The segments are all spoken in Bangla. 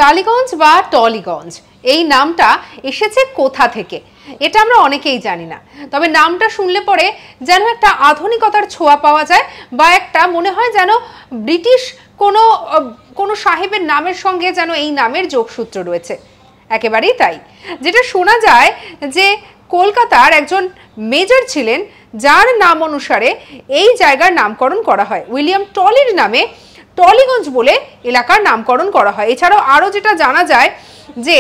টালিগঞ্জ বা টলিগঞ্জ এই নামটা এসেছে কোথা থেকে এটা আমরা অনেকেই জানি না। তবে নামটা শুনলে পরে যেন একটা আধুনিকতার ছোঁয়া পাওয়া যায় বা একটা মনে হয় যেন ব্রিটিশ কোনো সাহেবের নামের সঙ্গে যেন এই নামের যোগসূত্র রয়েছে। একেবারেই তাই। যেটা শোনা যায় যে কলকাতার একজন মেজর ছিলেন যার নাম অনুসারে এই জায়গার নামকরণ করা হয়। উইলিয়াম টলির নামে টলিগঞ্জ বলে এলাকার নামকরণ করা হয়। এছাড়াও আরও যেটা জানা যায় যে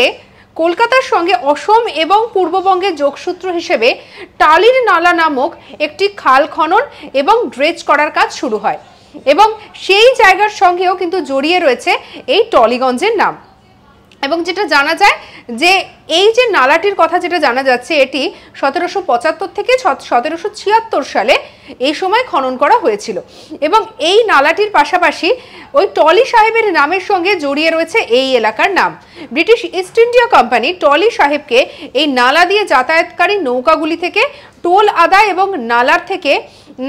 কলকাতার সঙ্গে অসম এবং পূর্ববঙ্গের যোগসূত্র হিসেবে টালির নালা নামক একটি খাল খনন এবং ড্রেজ করার কাজ শুরু হয় এবং সেই জায়গার সঙ্গেও কিন্তু জড়িয়ে রয়েছে এই টলিগঞ্জের নাম। এবং যেটা জানা যায় যে এই যে নালাটির কথা যেটা জানা যাচ্ছে এটি 1775 থেকে 1776 সালে এই সময় খনন করা হয়েছিল এবং এই নালাটির পাশাপাশি ওই টলি সাহেবের নামের সঙ্গে জড়িয়ে রয়েছে এই এলাকার নাম। British East India Company Tolly সাহেবকে এই নালা দিয়ে যাতায়াতকারী নৌকাগুলি থেকে টোল আদায় এবং নালার থেকে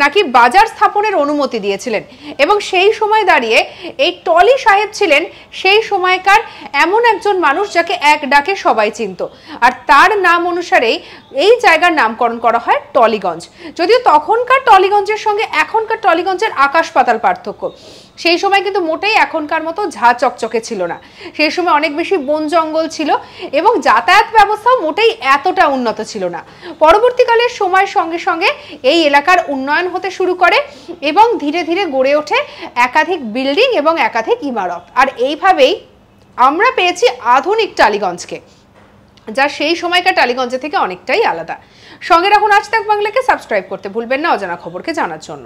নাকি বাজার স্থাপনের অনুমতি দিয়েছিলেন এবং সেই সময় দাঁড়িয়ে এই টলি সাহেব ছিলেন সেই সময়কার এমন একজন মানুষ যাকে এক ডাকে সবাই চিনত, আর তার নাম অনুসারেই এই জায়গার নামকরণ করা হয় টলিগঞ্জ। যদিও তখনকার টলিগঞ্জের সঙ্গে এখনকার টলিগঞ্জের আকাশ পাতাল পার্থক্য। সেই সময় কিন্তু মোটেই এখনকার মতো ঝা চকচকে ছিল না, সেই সময় অনেক বেশি বন জঙ্গল ছিল এবং যাতায়াত ব্যবস্থাও মোটেই এতটা উন্নত ছিল না। পরবর্তীকালের সময়ের সঙ্গে সঙ্গে এই এলাকার উন্নয়ন হতে শুরু করে এবং ধীরে ধীরে গড়ে ওঠে একাধিক বিল্ডিং এবং একাধিক ইমারত, আর এইভাবেই আমরা পেয়েছি আধুনিক টালিগঞ্জকে, যা সেই সময়কার টালিগঞ্জ থেকে অনেকটাই আলাদা। সঙ্গে রাখুন আজ তাক বাংলাকে, সাবস্ক্রাইব করতে ভুলবেন না অজানা খবরকে জানার জন্য।